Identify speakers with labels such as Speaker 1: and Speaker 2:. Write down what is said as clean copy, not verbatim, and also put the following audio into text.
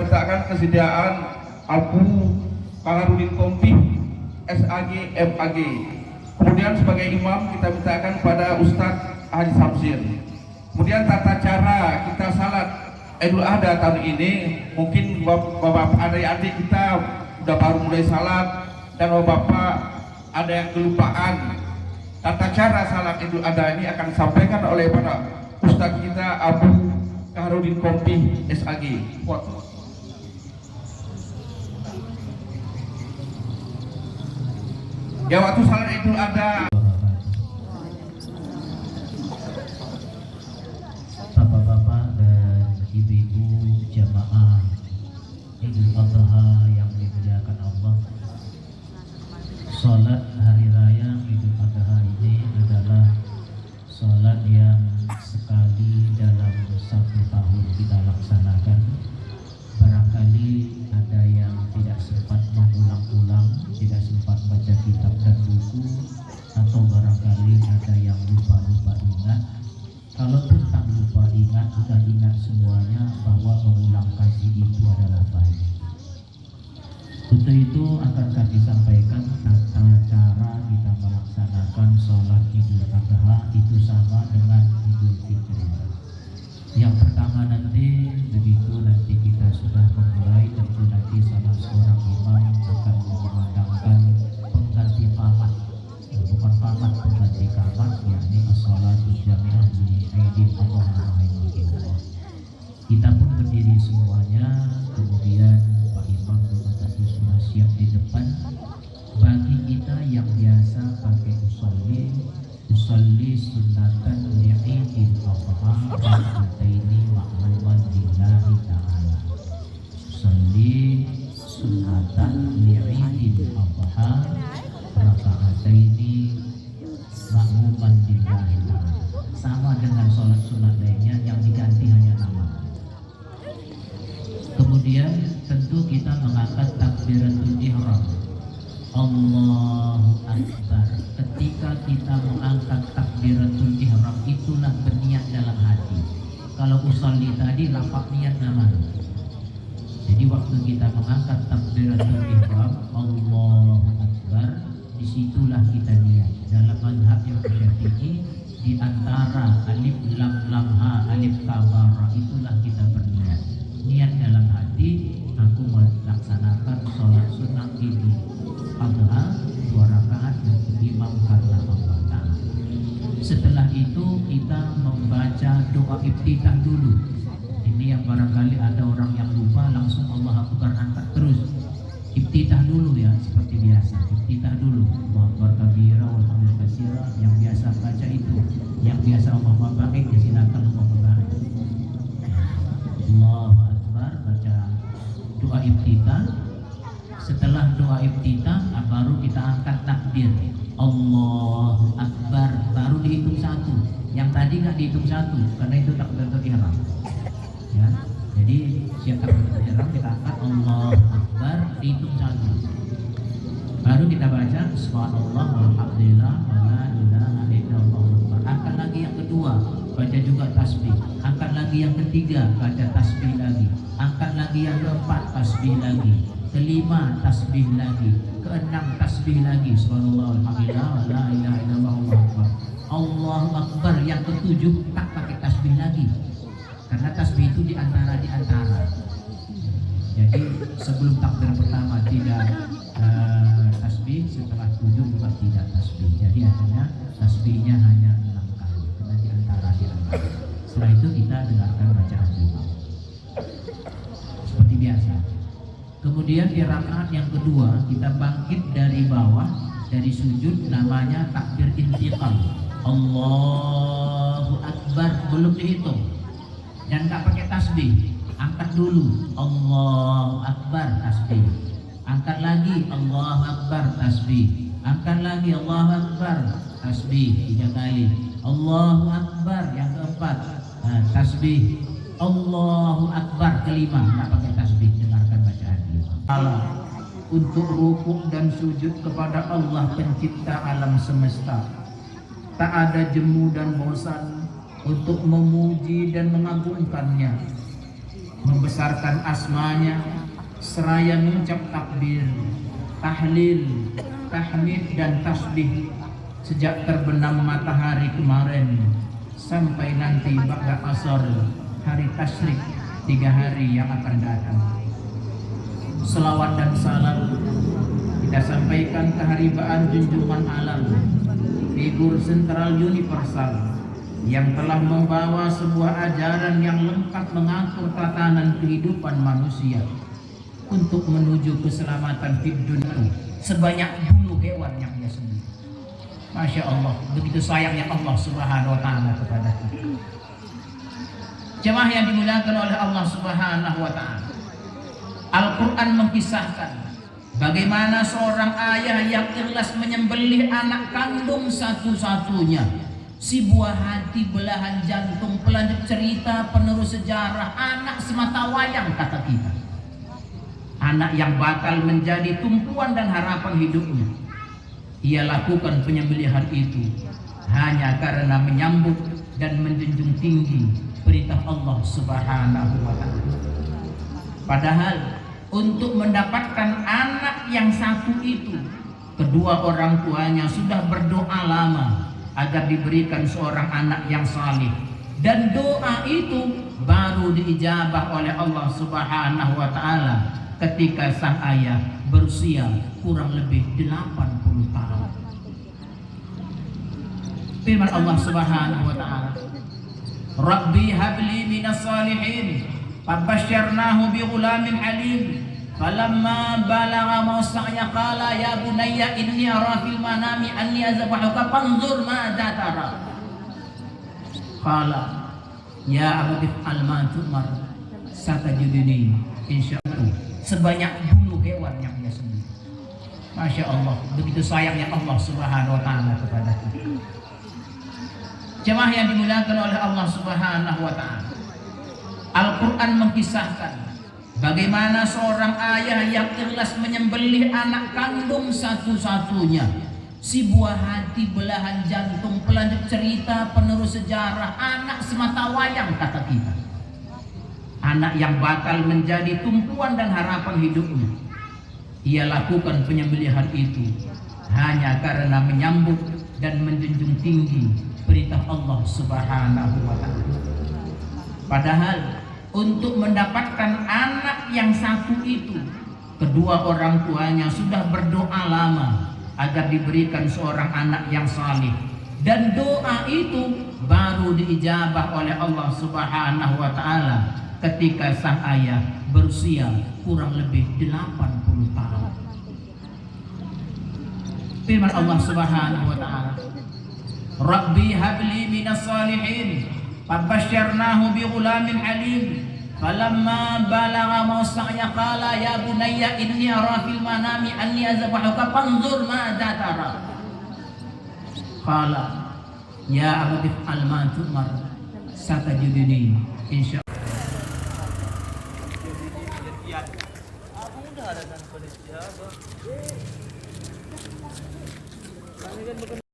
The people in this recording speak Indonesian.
Speaker 1: mintakan kesediaan Abu Kaharudin Kompi SAG MAG. Kemudian sebagai imam kita mintakan pada Ustadz Haji Samsir. Kemudian tata cara kita salat Idul Adha tahun ini, mungkin bapak adik-adik kita udah baru mulai salat dan bapak ada yang kelupaan. Tata cara salat Idul Adha ini akan disampaikan oleh pada Ustadz kita Abu Kaharudin Kompi SAG. Ya, waktu salat Idul Adha.
Speaker 2: Bapak-bapak dan ibu-ibu jamaah Idul Adha yang dimuliakan Allah, sholat hari raya Idul Adha ini adalah sholat yang sekali dalam satu tahun kita laksanakan. Barangkali ada yang tidak sempat mengulang-ulang, tidak sempat baca kitab dan buku, atau barangkali ada yang lupa-lupa ingat. Kalaupun tak lupa ingat, sudah ingat semuanya bahwa mengulang kaji itu adalah baik. Untuk itu akan kami sampaikan tata cara kita melaksanakan sholat Idul Adha itu sama dengan Idul Fitri. Yang pertama nanti, begitu nanti kita sudah memulai, tentu nanti salah seorang imam akan mengumandangkan pengganti qamat, bukan qamat, pengganti qamat, yakni as-shalatu jami'ah li Idul Adha. Kita pun berdiri semuanya, kemudian Pak Imam tentu sudah siap di depan. Bagi kita yang biasa pakai usolli sunnatan li'idil adha rak'ataini ma'luman lillahi ta'ala. Usolli sunnatan li'idil adha rak'ataini ma'luman lillahi ta'ala. Sama dengan sholat sunat lainnya yang diganti hanya nama. Kemudian tentu kita mengangkat takbiratul ihram, Allahu Akbar. Ketika kita mengangkat takbiratul ihram, itulah berniat dalam hati. Kalau usolli tadi lafaz niat nama. Jadi waktu kita mengangkat takbiratul ihram, Allahu Akbar, disitulah kita niat. Dalam mazhab yang Syafi'i, di antara alif lam ha alif kabara itulah kita berniat. Niat dalam hati, aku melaksanakan sholat sunnah Idul Adha 2 rakaat untuk imam karena Allah Ta'ala. Setelah itu kita membaca doa iftitah dulu. Ini yang barangkali ada orang yang lupa, langsung Allah Akbar angkat terus. Iftitah dulu ya, seperti biasa. Iftitah dulu. Allahu Akbar kabira walhamdulillah katsira. Yang biasa baca itu. Yang biasa Allah pakai, silakan Allah pakai. Allahu Akbar, baca doa iftitah. Setelah doa iftitah baru kita angkat takbir Allahu Akbar, baru dihitung 1. Yang tadi nggak dihitung 1 karena itu takbiratul ihram. Ya, jadi siap takbiratul ihram kita angkat Allahu Akbar, dihitung 1. Baru kita baca subhanallah walhamdulillah wala ilaha illallah. Angkat lagi yang kedua, baca juga tasbih. Angkat lagi yang ketiga, baca tasbih lagi. Angkat lagi yang keempat, tasbih lagi. Kelima, tasbih lagi. Keenam, tasbih lagi. Subhanallah walhamdulillah wala ilaha illallah Allahu Akbar. Allahu Akbar yang ketujuh tak pakai tasbih lagi. Karena tasbih itu di antara. Jadi sebelum takbir pertama tidak tasbih, setelah 7 juga tidak tasbih. Jadi akhirnya tasbihnya hanya 6 kali karena di antara. Setelah itu kita dengarkan bacaan imam seperti biasa. Kemudian di rakaat yang kedua kita bangkit dari bawah, dari sujud, namanya takbir intiqal. Allahu Akbar, belum dihitung dan nggak pakai tasbih. Angkat dulu Allahu Akbar, tasbih. Angkat lagi Allahu Akbar, tasbih. Angkat lagi Allahu Akbar, tasbih 3 kali. Allahu Akbar yang keempat, tasbih. Allahu Akbar kelima, nggak pakai tasbih. Dengarkan bacaan Allah untuk rukuk dan sujud kepada Allah pencipta alam semesta. Tak ada jemu dan bosan untuk memuji dan mengagungkannya. membesarkan asmanya, seraya mengucap takbir, tahlil, tahmid dan tasbih sejak terbenam matahari kemarin sampai nanti ba'da asar hari tasyrik 3 hari yang akan datang. Selawat dan salam kita sampaikan keharibaan junjungan alam, figur sentral universal yang telah membawa sebuah ajaran yang lengkap mengatur tatanan kehidupan manusia untuk menuju keselamatan di dunia sebanyak bulu hewan yang dia sembelih. Masya Allah, begitu sayangnya Allah Subhanahu wa Ta'ala kepada kita. Jemaah yang dimuliakan oleh Allah Subhanahu wa Ta'ala, Al-Quran mengisahkan bagaimana seorang ayah yang ikhlas menyembelih anak kandung satu-satunya, si buah hati, belahan jantung, pelanjut cerita, penerus sejarah, anak semata wayang kata kita, anak yang bakal menjadi tumpuan dan harapan hidupnya. Ia lakukan penyembelihan itu hanya karena menyambut dan menjunjung tinggi perintah Allah Subhanahu wa Ta'ala. Padahal untuk mendapatkan anak yang satu itu, kedua orang tuanya sudah berdoa lama agar diberikan seorang anak yang saleh, dan doa itu baru diijabah oleh Allah Subhanahu wa Ta'ala ketika sang ayah berusia kurang lebih 80 tahun. Firman Allah Subhanahu wa Ta'ala, Rabbi habli minas salihin fabasyarnahu bi ghulamin halim falamma balagha mawsa'ya qala ya bunayya inni ara fil manami anni azbahuka fanzur madza tara qala ya abadi fa'al ma tu'mar satajiduni insyaallah. Sebanyak bulu hewan yang dia sembelih. Masya Allah, begitu sayangnya Allah Subhanahu wa Ta'ala kepada kita. Jemaah yang dimuliakan oleh Allah Subhanahu wa Ta'ala, Al-Quran mengisahkan bagaimana seorang ayah yang ikhlas menyembelih anak kandung satu-satunya, si buah hati, belahan jantung, pelanjut cerita, penerus sejarah, anak semata wayang kata kita, anak yang bakal menjadi tumpuan dan harapan hidupnya. Ia lakukan penyembelihan itu hanya karena menyambut dan menjunjung tinggi perintah Allah Subhanahu wa Ta'ala. Padahal untuk mendapatkan anak yang satu itu, kedua orang tuanya sudah berdoa lama agar diberikan seorang anak yang saleh, dan doa itu baru diijabah oleh Allah Subhanahu wa Ta'ala ketika sang ayah berusia kurang lebih 80 tahun. Firman Allah Subhanahu wa Ta'ala, Rabbi habli minas salihin fabasyarnahu bi ghulamin halim falamma balagha mawsa'ya qala ya bunayya inni ara fil manami anni azbahuka fanzur madza tara qala ya abadi fa'al ma tu'mar satajiduni insyaallah.